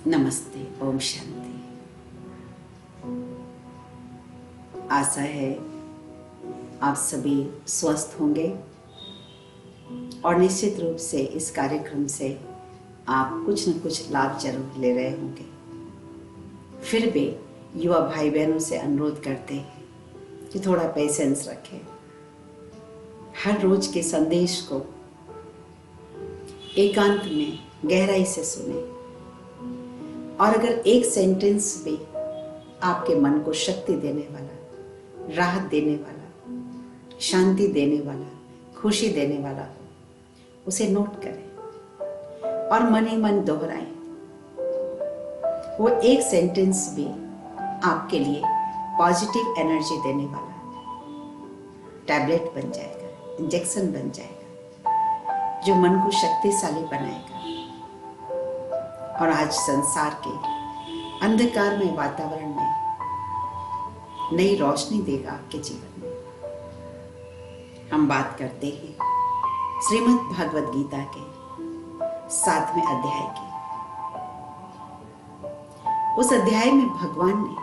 नमस्ते, ओम शांति। आशा है आप सभी स्वस्थ होंगे और निश्चित रूप से इस कार्यक्रम से आप कुछ न कुछ लाभ जरूर ले रहे होंगे। फिर भी युवा भाई बहनों से अनुरोध करते हैं कि थोड़ा पेशेंस रखें, हर रोज के संदेश को एकांत में गहराई से सुने और अगर एक सेंटेंस भी आपके मन को शक्ति देने वाला, राहत देने वाला, शांति देने वाला, खुशी देने वाला हो, उसे नोट करें और मन ही मन दोहराएं। वो एक सेंटेंस भी आपके लिए पॉजिटिव एनर्जी देने वाला टैबलेट बन जाएगा, इंजेक्शन बन जाएगा, जो मन को शक्तिशाली बनाएगा और आज संसार के अंधकारमय वातावरण में नई रोशनी देगा आपके जीवन में। हम बात करते हैं श्रीमद् भागवत गीता के 7वें अध्याय की। उस अध्याय में भगवान ने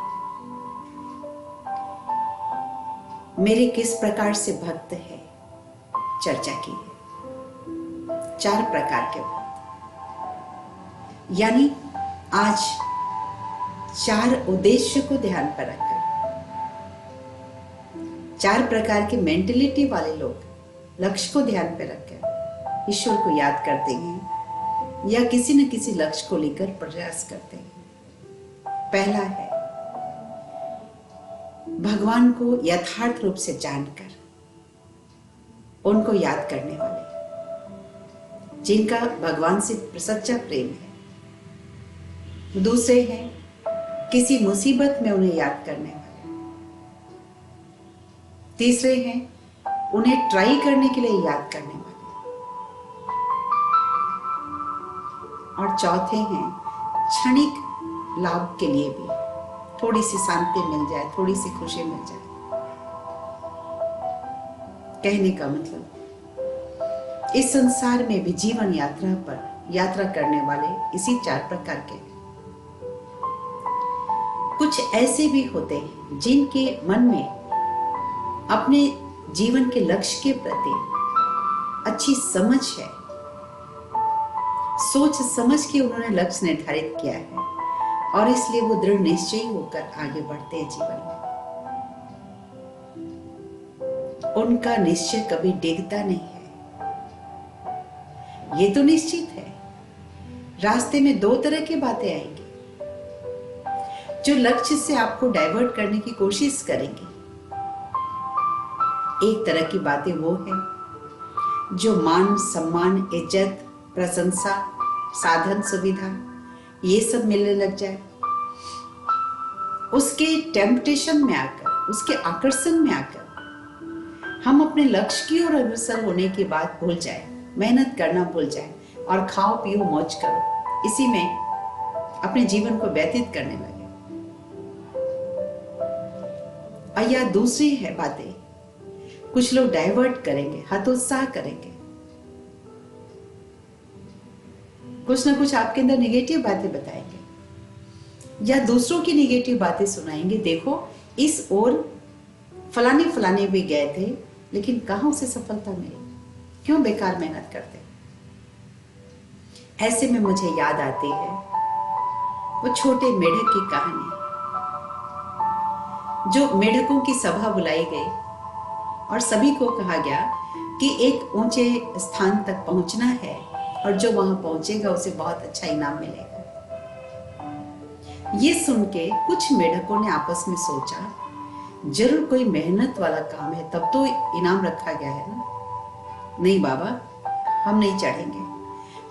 मेरे किस प्रकार से भक्त है चर्चा की है। 4 प्रकार के भक्त, यानी आज 4 उद्देश्य को ध्यान पर रखकर 4 प्रकार के मेंटलिटी वाले लोग लक्ष्य को ध्यान पर रखकर ईश्वर को याद करते हैं या किसी न किसी लक्ष्य को लेकर प्रयास करते हैं। पहला है भगवान को यथार्थ रूप से जानकर उनको याद करने वाले, जिनका भगवान से सच्चा प्रेम है। दूसरे हैं किसी मुसीबत में उन्हें याद करने वाले। तीसरे हैं उन्हें ट्राई करने के लिए याद करने वाले। और चौथे हैं क्षणिक लाभ के लिए भी, थोड़ी सी शांति मिल जाए, थोड़ी सी खुशी मिल जाए। कहने का मतलब इस संसार में भी जीवन यात्रा पर यात्रा करने वाले इसी 4 प्रकार के। कुछ ऐसे भी होते हैं जिनके मन में अपने जीवन के लक्ष्य के प्रति अच्छी समझ है, सोच समझ के उन्होंने लक्ष्य निर्धारित किया है और इसलिए वो दृढ़ निश्चयी होकर आगे बढ़ते हैं जीवन में। उनका निश्चय कभी डिगता नहीं है। ये तो निश्चित है रास्ते में 2 तरह की बातें आएंगी जो लक्ष्य से आपको डाइवर्ट करने की कोशिश करेंगे। एक तरह की बातें वो है जो मान सम्मान, इज्जत, प्रशंसा, साधन, सुविधा ये सब मिलने लग जाए। उसके टेम्पटेशन में आकर, उसके आकर्षण में आकर हम अपने लक्ष्य की ओर अग्रसर होने के बाद भूल जाए, मेहनत करना भूल जाए और खाओ पियो मौज करो, इसी में अपने जीवन को व्यतीत करने लगे। या दूसरी है बातें, कुछ लोग डाइवर्ट करेंगे, हतोत्साह करेंगे, कुछ ना कुछ आपके अंदर नेगेटिव बातें बताएंगे या दूसरों की नेगेटिव बातें सुनाएंगे। देखो इस ओर फलाने फलाने भी गए थे लेकिन कहां उसे सफलता मिली, क्यों बेकार मेहनत करते। ऐसे में मुझे याद आती है वो छोटे मेढक की कहानी, जो मेढकों की सभा बुलाई गई और सभी को कहा गया कि एक ऊंचे स्थान तक पहुंचना है और जो वहां पहुंचेगा उसे बहुत अच्छा इनाम मिलेगा। ये सुन के कुछ मेढकों ने आपस में सोचा जरूर कोई मेहनत वाला काम है, तब तो इनाम रखा गया है ना। नहीं बाबा, हम नहीं चढ़ेंगे।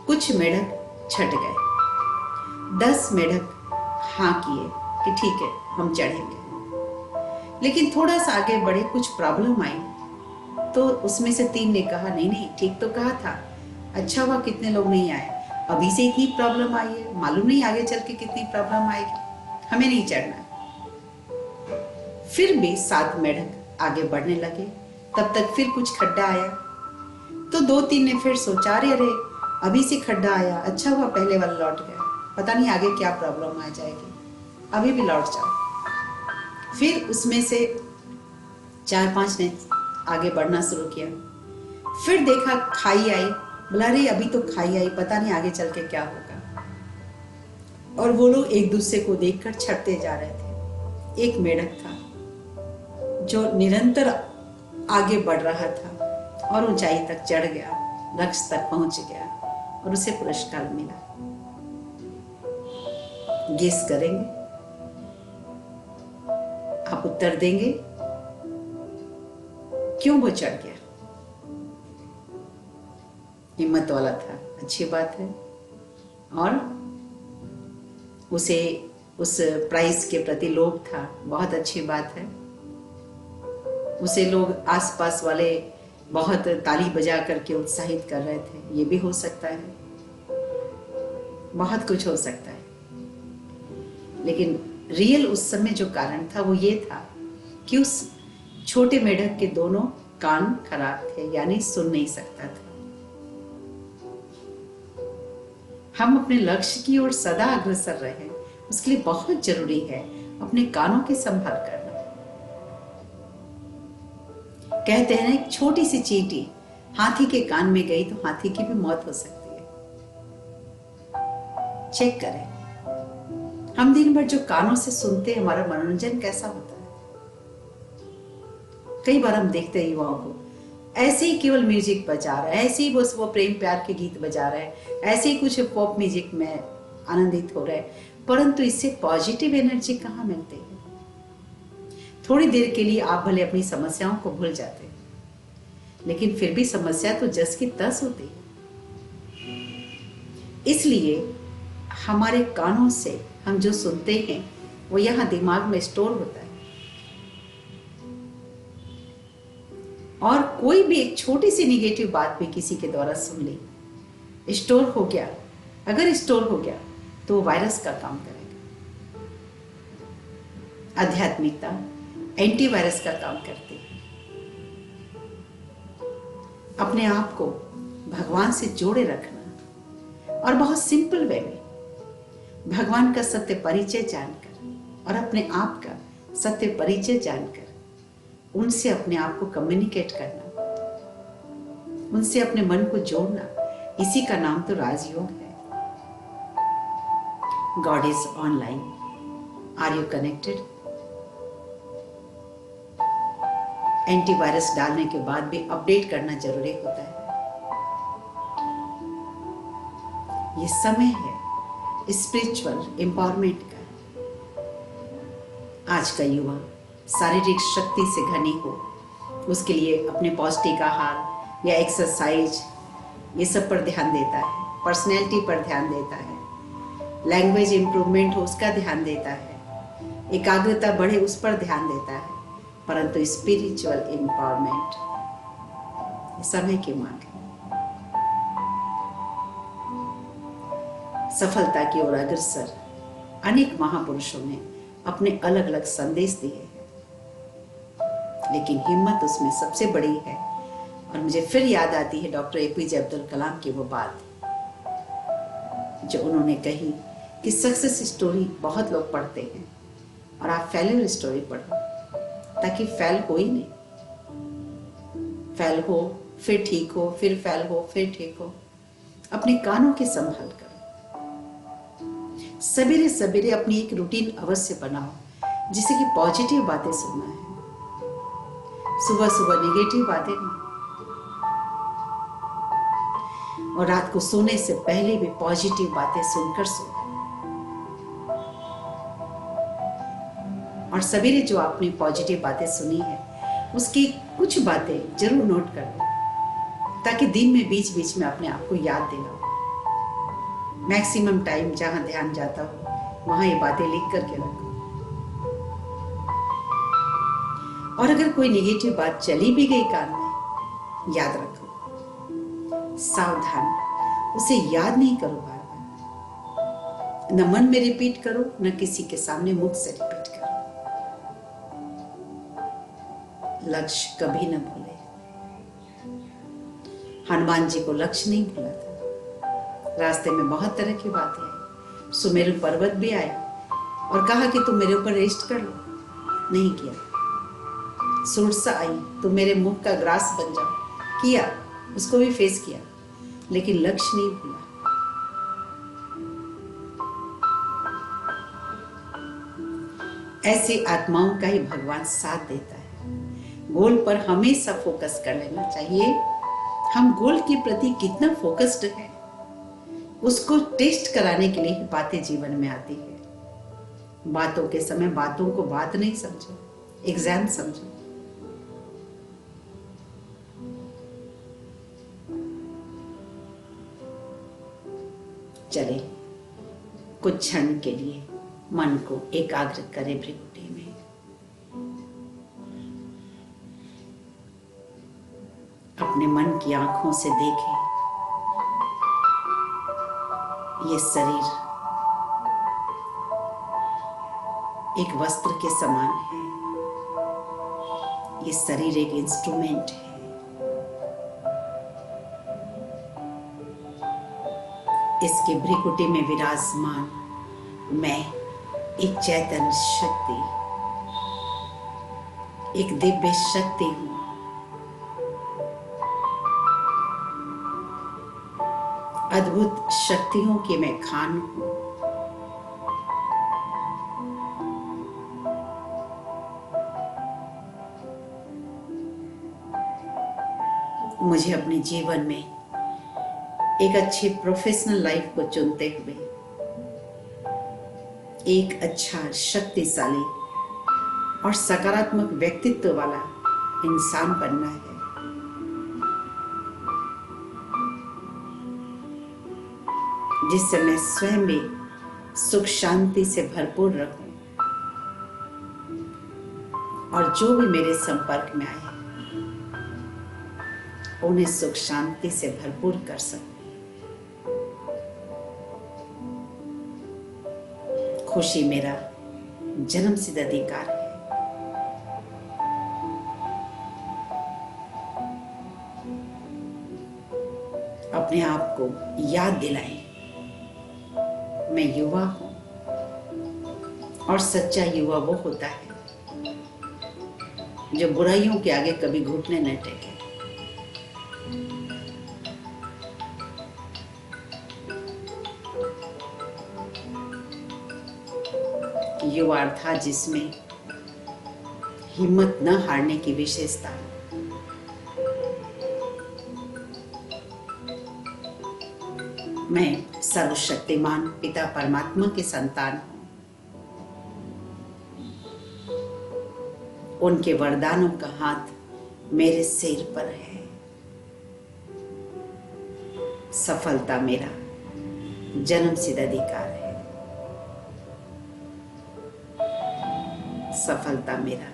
कुछ मेढक छट गए, 10 मेढक हाँ किए कि ठीक है हम चढ़ेंगे। लेकिन थोड़ा सा आगे बढ़े, कुछ प्रॉब्लम आई तो उसमें से 3 ने कहा नहीं नहीं ठीक तो कहा था, अच्छा हुआ कितने लोग नहीं आए, अभी से इतनी प्रॉब्लम आई है, मालूम नहीं आगे चल के कितनी प्रॉब्लम आएगी, हमें नहीं चढ़ना। फिर भी 7 मेढक आगे बढ़ने लगे। तब तक फिर कुछ खड्डा आया तो 2-3 ने फिर सोचा अरे अभी से खड्डा आया, अच्छा हुआ पहले वाला लौट गया, पता नहीं आगे क्या प्रॉब्लम आ जाएगी, अभी भी लौट जाओ। फिर उसमें से 4-5 ने आगे बढ़ना शुरू किया। फिर देखा खाई आई, बोला अरे अभी तो खाई आई, पता नहीं आगे चल के क्या होगा। और वो लोग एक दूसरे को देखकर छटते जा रहे थे। एक मेढक था जो निरंतर आगे बढ़ रहा था और ऊंचाई तक चढ़ गया, लक्ष्य तक पहुंच गया और उसे पुरस्कार मिला। गेस करेंगे? आप उत्तर देंगे क्यों वो चढ़ गया? हिम्मत वाला था, अच्छी बात है। और उसे उस प्राइज के प्रति लोभ था, बहुत अच्छी बात है। उसे लोग आसपास वाले बहुत ताली बजा करके उत्साहित कर रहे थे, ये भी हो सकता है, बहुत कुछ हो सकता है। लेकिन रियल उस समय जो कारण था वो ये था कि उस छोटे मेढक के दोनों कान खराब थे, यानी सुन नहीं सकता था। हम अपने लक्ष्य की ओर सदा अग्रसर रहे, उसके लिए बहुत जरूरी है अपने कानों की संभाल करना। कहते हैं एक छोटी सी चींटी हाथी के कान में गई तो हाथी की भी मौत हो सकती है। चेक करें, हम दिन भर जो कानों से सुनते हैं, हमारा मनोरंजन कैसा होता है। कई बार हम देखते हैं युवाओं को ऐसे ही केवल म्यूजिक बजा रहा है, ऐसे ही बस वो प्रेम प्यार के गीत बजा रहा है, ऐसे ही कुछ पॉप म्यूजिक में आनंदित हो रहे हैं, परंतु इससे पॉजिटिव एनर्जी कहाँ मिलती है। थोड़ी देर के लिए आप भले अपनी समस्याओं को भूल जाते हैं, लेकिन फिर भी समस्या तो जस की तस होती है। इसलिए हमारे कानों से हम जो सुनते हैं वो यहाँ दिमाग में स्टोर होता है। और कोई भी एक छोटी सी निगेटिव बात भी किसी के द्वारा सुन ली, स्टोर हो गया, अगर स्टोर हो गया तो वो वायरस का काम करेगा। आध्यात्मिकता एंटीवायरस का काम करती है। अपने आप को भगवान से जोड़े रखना और बहुत सिंपल वे में भगवान का सत्य परिचय जानकर और अपने आप का सत्य परिचय जानकर उनसे अपने आप को कम्युनिकेट करना, उनसे अपने मन को जोड़ना, इसी का नाम तो राजयोग है। God is online, are you connected? Antivirus डालने के बाद भी अपडेट करना जरूरी होता है। ये समय है स्पिरिचुअल एम्पावरमेंट का। आज का युवा शारीरिक शक्ति से घनी हो, उसके लिए अपने पौष्टिक आहार या एक्सरसाइज ये सब पर ध्यान देता है, पर्सनैलिटी पर ध्यान देता है, लैंग्वेज इंप्रूवमेंट हो उसका ध्यान देता है, एकाग्रता बढ़े उस पर ध्यान देता है, परंतु स्पिरिचुअल एम्पावरमेंट समय की मांग है। सफलता की ओर अग्रसर अनेक महापुरुषों ने अपने अलग अलग संदेश दिए हैं, लेकिन हिम्मत उसमें सबसे बड़ी है। और मुझे फिर याद आती है डॉक्टर APJ अब्दुल कलाम की वो बात जो उन्होंने कही कि सक्सेस स्टोरी बहुत लोग पढ़ते हैं और आप फेल्यूर स्टोरी पढ़ो, ताकि फेल हो ही नहीं, फेल हो फिर ठीक हो, फिर फेल हो फिर ठीक हो। अपने कानों की संभाल करो, सवेरे सवेरे अपनी एक रूटीन अवश्य बनाओ, जिसे कि पॉजिटिव बातें सुनना है, सुबह सुबह नेगेटिव बातें नहीं। और रात को सोने से पहले भी पॉजिटिव बातें सुनकर सो। और सवेरे जो आपने पॉजिटिव बातें सुनी है उसकी कुछ बातें जरूर नोट कर लो, ताकि दिन में बीच बीच में अपने आप को याद दिलाओ। मैक्सिमम टाइम जहां ध्यान जाता हो वहां ये बातें लिख करके रखो। और अगर कोई नेगेटिव बात चली भी गई कान में, याद रखो, सावधान, उसे याद नहीं करो बार बार, न मन में रिपीट करो, न किसी के सामने मुख से रिपीट करो। लक्ष्य कभी न भूले। हनुमान जी को लक्ष्य नहीं भूला था। रास्ते में बहुत तरह की बातें आई, सुमेरु पर्वत भी आया और कहा कि तुम मेरे ऊपर रेस्ट कर लो, नहीं किया। सुरसा आई, तुम मेरे मुख का ग्रास बन जाओ, किया, उसको भी फेस किया, लेकिन लक्ष्य नहीं भूला। ऐसी आत्माओं का ही भगवान साथ देता है। गोल पर हमेशा फोकस कर लेना चाहिए। हम गोल के प्रति कितना फोकस्ड है, उसको टेस्ट कराने के लिए बातें जीवन में आती है। बातों के समय बातों को बात नहीं समझो, एग्जाम समझो। चले कुछ क्षण के लिए मन को एकाग्र करें भृकुटी में। अपने मन की आंखों से देखें, ये शरीर एक वस्त्र के समान है, ये शरीर एक इंस्ट्रूमेंट है। इसके भृकुटी में विराजमान मैं एक चैतन्य शक्ति, एक दिव्य शक्ति हूं। अद्भुत शक्तियों की मैं खान हूं। मुझे अपने जीवन में एक अच्छी प्रोफेशनल लाइफ को चुनते हुए एक अच्छा, शक्तिशाली और सकारात्मक व्यक्तित्व वाला इंसान बनना है। जिससे मैं स्वयं भी सुख शांति से भरपूर रहूं और जो भी मेरे संपर्क में आए उन्हें सुख शांति से भरपूर कर सकूं। खुशी मेरा जन्मसिद्ध अधिकार है। अपने आप को याद दिलाएं, मैं युवा हूं और सच्चा युवा वो होता है जो बुराइयों के आगे कभी घुटने न टेके। युवा अर्थात जिसमें हिम्मत न हारने की विशेषता। मैं सर्वशक्तिमान पिता परमात्मा की संतान हूं। उनके वरदानों का हाथ मेरे सिर पर है। सफलता मेरा जन्मसिद्ध अधिकार है। सफलता मेरा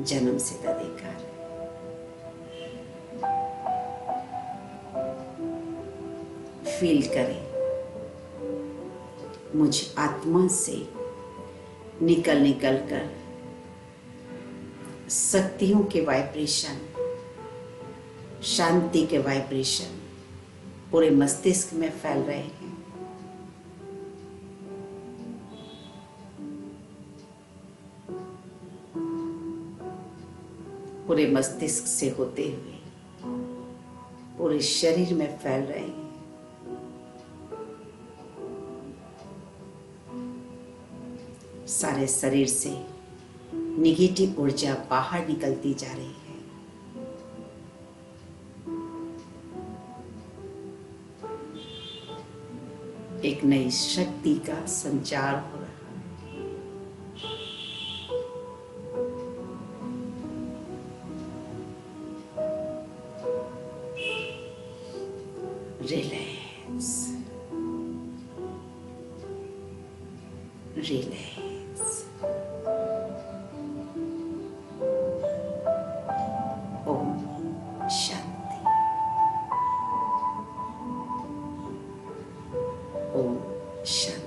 जन्मसिद्ध अधिकार है। फील करें, मुझ आत्मा से निकल कर शक्तियों के वाइब्रेशन, शांति के वाइब्रेशन पूरे मस्तिष्क में फैल रहे हैं। पूरे मस्तिष्क से होते हुए पूरे शरीर में फैल रहे हैं। सारे शरीर से निगेटिव ऊर्जा बाहर निकलती जा रही है। एक नई शक्ति का संचार हो रहा है। Relax, relax. ओम शांति। ओम शांति।